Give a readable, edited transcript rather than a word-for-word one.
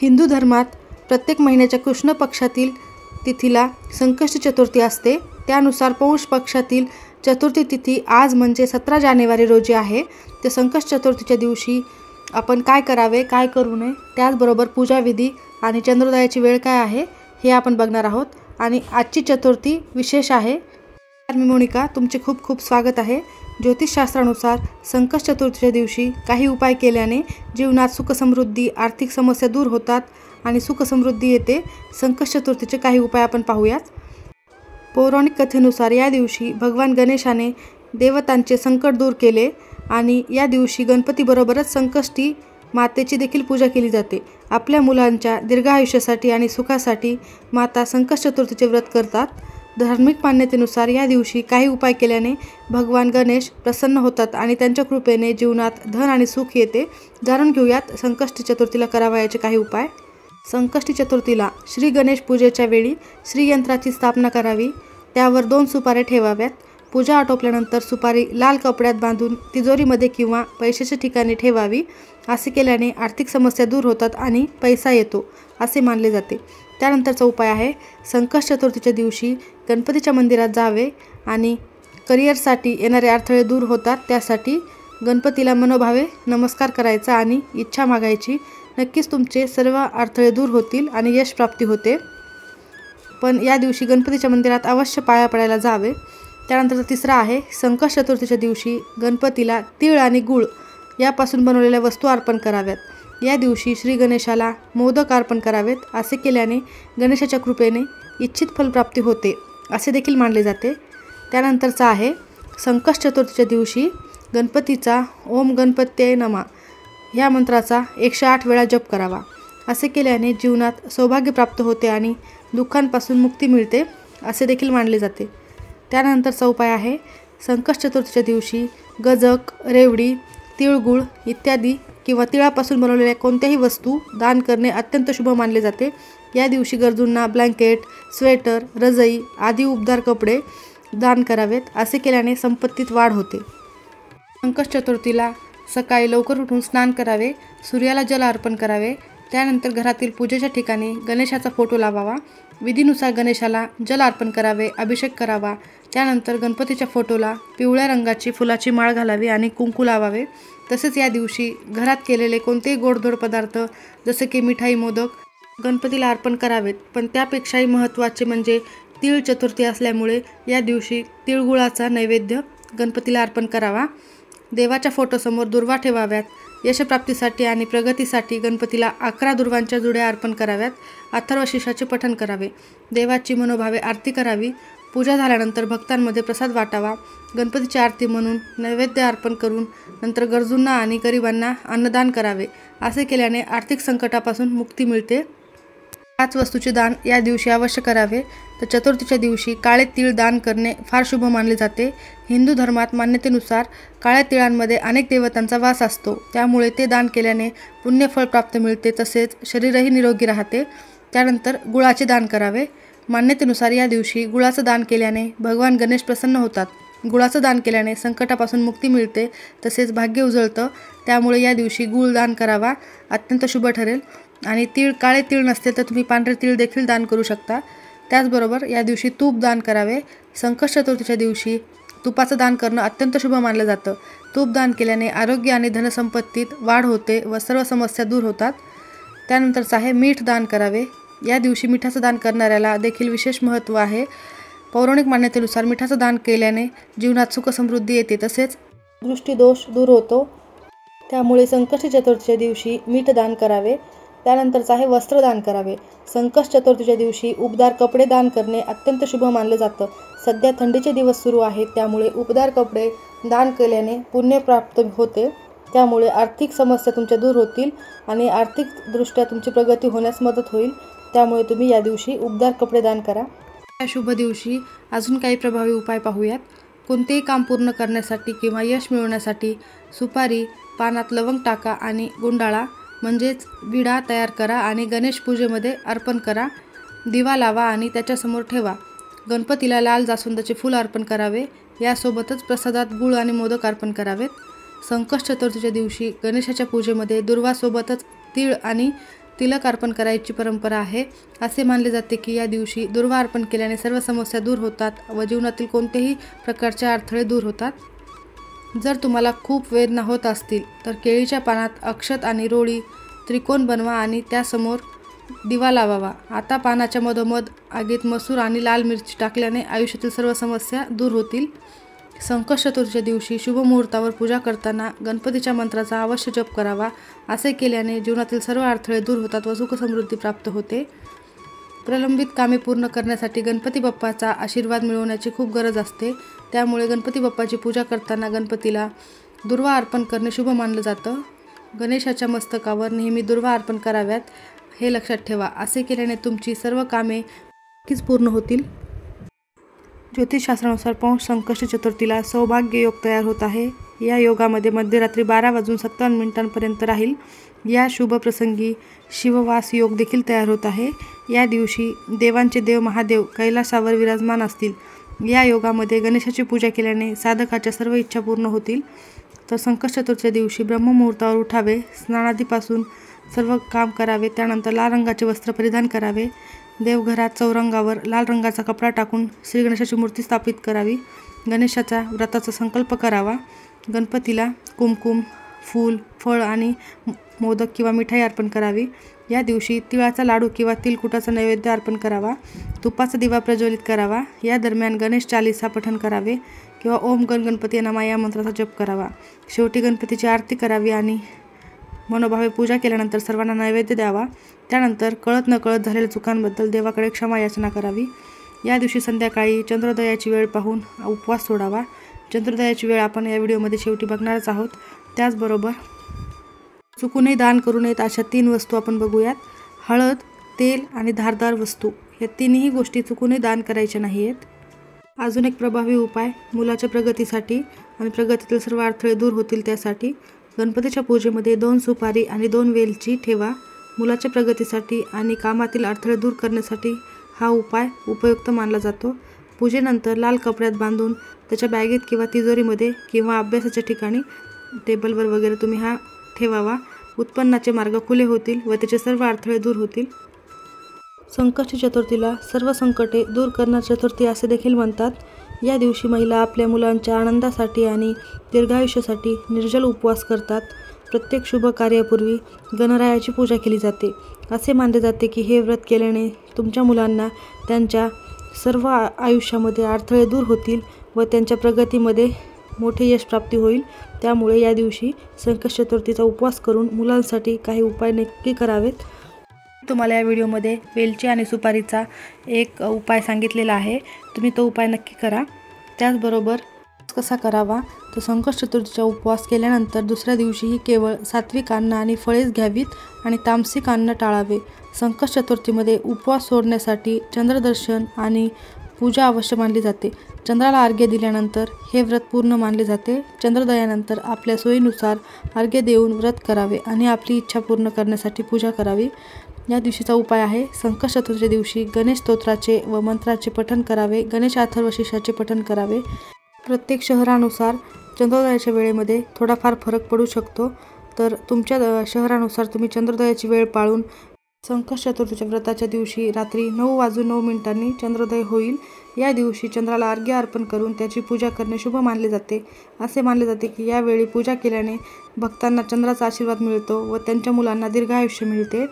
हिंदू धर्मात प्रत्येक महिन्याच्या कृष्ण पक्षातील तिथीला संकष्टी चतुर्थी असते. त्यानुसार पौष पक्षातील चतुर्थी तिथी आज म्हणजे 17 जानेवारी रोजी आहे. ते संकष्ट चतुर्थीच्या दिवशी आपण काय करावे, काय करू नये, त्याचबरोबर पूजाविधी आणि चंद्रोदयाची वेळ काय आहे हे आपण बघणार आहोत. आणि आजची चतुर्थी विशेष आहे. मी मोनिका, तुमचे खूप खूप स्वागत आहे. ज्योतिषशास्त्रानुसार संकष्ट चतुर्थीच्या दिवशी काही उपाय केल्याने जीवनात सुखसमृद्धी, आर्थिक समस्या दूर होतात आणि सुखसमृद्धी येते. संकष्ट चतुर्थीचे काही उपाय आपण पाहूयात. पौराणिक कथेनुसार या दिवशी भगवान गणेशाने देवतांचे संकट दूर केले आणि या दिवशी गणपतीबरोबरच संकष्टी मातेची देखील पूजा केली जाते. आपल्या मुलांच्या दीर्घायुष्यासाठी आणि सुखासाठी माता संकष्ट चतुर्थीचे व्रत करतात. धार्मिक मान्यतेनुसार या दिवशी काही उपाय केल्याने भगवान गणेश प्रसन्न होतात आणि त्यांच्या कृपेने जीवनात धन आणि सुख येते. जाणून घेऊयात संकष्टी चतुर्थीला करावयाचे काही उपाय. संकष्टी चतुर्थीला श्री गणेश पूजेच्या वेळी श्रीयंत्राची स्थापना करावी. त्यावर 2 सुपाऱ्या ठेवाव्यात. पूजा आटोपल्यानंतर सुपारी लाल कपड्यात बांधून तिजोरीमध्ये किंवा पैशाच्या ठिकाणी ठेवावी. असे केल्याने आर्थिक समस्या दूर होतात आणि पैसा येतो असे मानले जाते. त्यानंतरचा उपाय आहे, संकष्ट चतुर्थीच्या दिवशी गणपतीच्या मंदिरात जावे आणि करिअरसाठी येणारे अडथळे दूर होतात. त्यासाठी गणपतीला मनोभावे नमस्कार करायचा आणि इच्छा मागायची. नक्कीच तुमचे सर्व अडथळे दूर होतील आणि यश प्राप्ती होते. पण या दिवशी गणपतीच्या मंदिरात अवश्य पाया पडायला जावे. त्यानंतरचा तिसरा आहे, संकष्ट चतुर्थीच्या दिवशी गणपतीला तीळ आणि गूळ यापासून बनवलेल्या वस्तू अर्पण कराव्यात. या दिवशी श्री गणेशाला मोदक अर्पण करावेत. असे केल्याने गणेशाच्या कृपेने इच्छित फलप्राप्ती होते असे देखील मानले जाते. त्यानंतरचा आहे, संकष्ट चतुर्थीच्या दिवशी गणपतीचा ओम गणपत्ये नमः ह्या मंत्राचा 108 वेळा जप करावा. असे केल्याने जीवनात सौभाग्य प्राप्त होते आणि दुःखांपासून मुक्ती मिळते असे देखील मानले जाते. त्यानंतरचा उपाय आहे, संकष्ट चतुर्थीच्या दिवशी गजक, रेवडी, तिळगुळ इत्यादी किंवा तिळापासून बनवलेल्या कोणत्याही वस्तू दान करणे अत्यंत शुभ मानले जाते. या दिवशी गरजूंना ब्लँकेट, स्वेटर, रजई आदी उबदार कपडे दान करावेत. असे केल्याने संपत्तीत वाढ होते. संकष्ट चतुर्थीला सकाळी लवकर उठून स्नान करावे, सूर्याला जल अर्पण करावे. त्यानंतर घरातील पूजेच्या ठिकाणी गणेशाचा फोटो लावावा. विधीनुसार गणेशाला जल अर्पण करावे, अभिषेक करावा. त्यानंतर गणपतीच्या फोटोला पिवळ्या रंगाची फुलाची माळ घालावी आणि कुंकू लावावे. तसेच या दिवशी घरात केलेले कोणतेही गोडधोड पदार्थ जसे की मिठाई, मोदक गणपतीला अर्पण करावेत. पण त्यापेक्षाही महत्त्वाचे म्हणजे तीळ चतुर्थी असल्यामुळे या दिवशी तिळगुळाचा नैवेद्य गणपतीला अर्पण करावा. देवाच्या फोटोसमोर दुर्वा ठेवाव्यात. यशप्राप्तीसाठी आणि प्रगतीसाठी गणपतीला 11 दुर्वांच्या जुड्या अर्पण कराव्यात. अथर्वशीर्षाचे पठण करावे. देवाची मनोभावे आरती करावी. पूजा झाल्यानंतर भक्तांमध्ये प्रसाद वाटावा. गणपतीची आरती म्हणून नैवेद्य अर्पण करून नंतर गरजूंना आणि गरिबांना अन्नदान करावे. असे केल्याने आर्थिक संकटापासून मुक्ती मिळते. 5 वस्तूचे दान या दिवशी अवश्य करावे. तर चतुर्थीच्या दिवशी काळे तीळ दान करणे फार शुभ मानले जाते. हिंदू धर्मात मान्यतेनुसार काळ्या तिळांमध्ये अनेक देवतांचा वास असतो. त्यामुळे ते दान केल्याने पुण्यफळ प्राप्त मिळते, तसेच शरीरही निरोगी राहते. त्यानंतर गुळाचे दान करावे. मान्यतेनुसार या दिवशी गुळाचं दान केल्याने भगवान गणेश प्रसन्न होतात. गुळाचं दान केल्याने संकटापासून मुक्ती मिळते, तसेच भाग्य उजळतं. त्यामुळे या दिवशी गुळ दान करावा, अत्यंत शुभ ठरेल. आणि काळे तीळ नसतील तर तुम्ही पांढरे तीळ देखील दान करू शकता. त्याचबरोबर या दिवशी तूप दान करावे. संकष्ट चतुर्थीच्या दिवशी तुपाचं दान करणं अत्यंत शुभ मानलं जातं. तूप दान केल्याने आरोग्य आणि धनसंपत्तीत वाढ होते व सर्व समस्या दूर होतात. त्यानंतरचं आहे, मीठ दान करावे. या दिवशी मिठाचं दान करणाऱ्याला देखील विशेष महत्त्व आहे. पौराणिक मान्यतेनुसार मिठाचं दान केल्याने जीवनात सुखसमृद्धी येते, तसेच दृष्टीदोष दूर होतो. त्यामुळे संकष्टी चतुर्थीच्या दिवशी मीठ दान करावे. त्यानंतरचं आहे, वस्त्रदान करावे. संकष्ट चतुर्थीच्या दिवशी उबदार कपडे दान करणे अत्यंत शुभ मानलं जातं. सध्या थंडीचे दिवस सुरू आहेत, त्यामुळे उबदार कपडे दान केल्याने पुण्य प्राप्त होते. त्यामुळे आर्थिक समस्या तुमच्या दूर होतील आणि आर्थिकदृष्ट्या तुमची प्रगती होण्यास मदत होईल. त्यामुळे तुम्ही या दिवशी उबदार कपडे दान करा. या शुभ दिवशी अजून काही प्रभावी उपाय पाहूयात. कोणतेही काम पूर्ण करण्यासाठी किंवा यश मिळवण्यासाठी सुपारी, पानात लवंग टाका आणि गुंडाळा म्हणजेच विडा तयार करा आणि गणेश पूजेमध्ये अर्पण करा. दिवा लावा आणि त्याच्यासमोर ठेवा. गणपतीला लाल जास्वंदाचे फूल अर्पण करावे. यासोबतच प्रसादात गूळ आणि मोदक अर्पण करावेत. संकष्ट चतुर्थीच्या दिवशी गणेशाच्या पूजेमध्ये दुर्वासोबतच तीळ आणि तिलक अर्पण करायची परंपरा आहे. असे मानले जाते की या दिवशी दुर्वा अर्पण केल्याने सर्व समस्या दूर होतात व जीवनातील कोणतेही प्रकारचे अडथळे दूर होतात. जर तुम्हाला खूप वेदना होत असतील तर केळीच्या पानात अक्षत आणि रोळी त्रिकोण बनवा आणि त्यासमोर दिवा लावावा. आता पानाच्या मधोमध आगीत मसूर आणि लाल मिरची टाकल्याने आयुष्यातील सर्व समस्या दूर होतील. संकष्ट चतुर्थीच्या दिवशी शुभ मुहूर्तावर पूजा करताना गणपतीच्या मंत्राचा अवश्य जप करावा. असे केल्याने जीवनातील सर्व अडथळे दूर होतात व सुखसमृद्धी प्राप्त होते. प्रलंबित कामे पूर्ण करण्यासाठी गणपती बाप्पाचा आशीर्वाद मिळवण्याची खूप गरज असते. त्यामुळे गणपती बाप्पाची पूजा करताना गणपतीला दुर्वा अर्पण करणे शुभ मानलं जातं. गणेशाच्या मस्तकावर नेहमी दुर्वा अर्पण कराव्यात हे लक्षात ठेवा. असे केल्याने तुमची सर्व कामे नक्कीच पूर्ण होतील. ज्योतिषशास्त्रानुसार पौष संकष्टी चतुर्थीला सौभाग्य योग तयार होत आहे. या योगामध्ये मध्यरात्री 12:57 राहील. या शुभ प्रसंगी शिववास योग देखील तयार होत आहे. या दिवशी देवांचे देव महादेव कैलासावर विराजमान असतील. या योगामध्ये गणेशाची पूजा केल्याने साधकाच्या सर्व इच्छा पूर्ण होतील. तर संकष्ट चतुर्थीच्या दिवशी ब्रह्ममुहूर्तावर उठावे, स्नानादीपासून सर्व काम करावे, त्यानंतर लाल रंगाचे वस्त्र परिधान करावे. देवघरात चौरंगावर लाल रंगाचा कपडा टाकून श्री गणेशाची मूर्ती स्थापित करावी. गणेशाचा व्रताचा संकल्प करावा. गणपतीला कुमकुम, फूल, फळ आणि मोदक किंवा मिठाई अर्पण करावी. या दिवशी तिळाचा लाडू किंवा तिलकुटाचा नैवेद्य अर्पण करावा. तुपाचा दिवा प्रज्वलित करावा. या दरम्यान गणेश चालीसा पठण करावे किंवा ओम गण गणपती नमः या मंत्राचा जप करावा. शेवटी गणपतीची आरती करावी आणि मनोभावे पूजा केल्यानंतर सर्वांना नैवेद्य द्यावा. त्यानंतर कळत नकळत झालेल्या चुकांबद्दल देवाकडे क्षमा याचना करावी. या दिवशी संध्याकाळी चंद्रोदयाची वेळ पाहून उपवास सोडावा. चंद्रोदयाची वेळ आपण या व्हिडिओमध्ये शेवटी बघणारच आहोत. त्याचबरोबर चुकूनही दान करू नयेत अशा 3 वस्तू आपण बघूयात. हळद, तेल आणि धारदार वस्तू या तिन्ही गोष्टी चुकूनही दान करायच्या नाही आहेत. अजून एक प्रभावी उपाय मुलाच्या प्रगतीसाठी आणि प्रगतीतील सर्व अडथळे दूर होतील त्यासाठी गणपतीच्या पूजेमध्ये 2 सुपारी आणि 2 वेलची ठेवा. मुलाच्या प्रगतीसाठी आणि कामातील अडथळे दूर करण्यासाठी हा उपाय उपयुक्त मानला जातो. पूजेनंतर लाल कपड्यात बांधून त्याच्या बॅगेत किंवा तिजोरीमध्ये किंवा अभ्यासाच्या ठिकाणी टेबलवर वगैरे तुम्ही हा ठेवावा. उत्पन्नाचे मार्ग खुले होतील व त्याचे सर्व अडथळे दूर होतील. संकष्टी चतुर्थीला सर्व संकटे दूर करणारी चतुर्थी असे देखील म्हणतात. या दिवशी महिला आपल्या मुलांच्या आनंदासाठी आणि दीर्घायुष्यासाठी निर्जल उपवास करतात. प्रत्येक शुभ कार्यापूर्वी गणरायाची पूजा केली जाते. असे मानले जाते की हे व्रत केल्याने तुमच्या मुलांना त्यांच्या सर्व आयुष्यामध्ये अडथळे दूर होतील व त्यांच्या प्रगतीमध्ये मोठे यश प्राप्ती होईल. त्यामुळे या दिवशी संकष्ट चतुर्थीचा उपवास करून मुलांसाठी काही उपाय नक्की करावेत. तुम्हाला या व्हिडिओमध्ये वेलची आणि सुपारीचा एक उपाय सांगितलेला आहे. तुम्ही तो उपाय नक्की करा. त्याचबरोबर कसा करावा तर संकष्ट चतुर्थीचा उपवास केल्यानंतर दुसऱ्या दिवशीही केवळ सात्विक अन्न आणि फळेच घ्यावीत आणि तामसिक अन्न टाळावे. संकष्ट चतुर्थीमध्ये उपवास सोडण्यासाठी चंद्रदर्शन आणि पूजा अवश्य मानली जाते. चंद्राला अर्घ्य दिल्यानंतर हे व्रत पूर्ण मानले जाते. चंद्रोदयानंतर आपल्या सोयीनुसार अर्घ्य देऊन व्रत करावे आणि आपली इच्छा पूर्ण करण्यासाठी पूजा करावी. या दिवशीचा उपाय आहे संकष्ट चतुर्थीच्या दिवशी गणेश स्तोत्राचे व मंत्राचे पठण करावे. गणेश अथर्वशीर्षाचे पठण करावे. प्रत्येक शहरानुसार चंद्रोदयाच्या वेळेमध्ये थोडाफार फरक पडू शकतो. तर तुमच्या शहरानुसार तुम्ही चंद्रोदयाची वेळ पाळून संकष्ट चतुर्थीच्या व्रताच्या दिवशी रात्री 9:09 चंद्रोदय होईल. या दिवशी चंद्राला अर्घ्य अर्पण करून त्याची पूजा करणे शुभ मानले जाते. असे मानले जाते की यावेळी पूजा केल्याने भक्तांना चंद्राचा आशीर्वाद मिळतो व त्यांच्या मुलांना दीर्घायुष्य मिळते.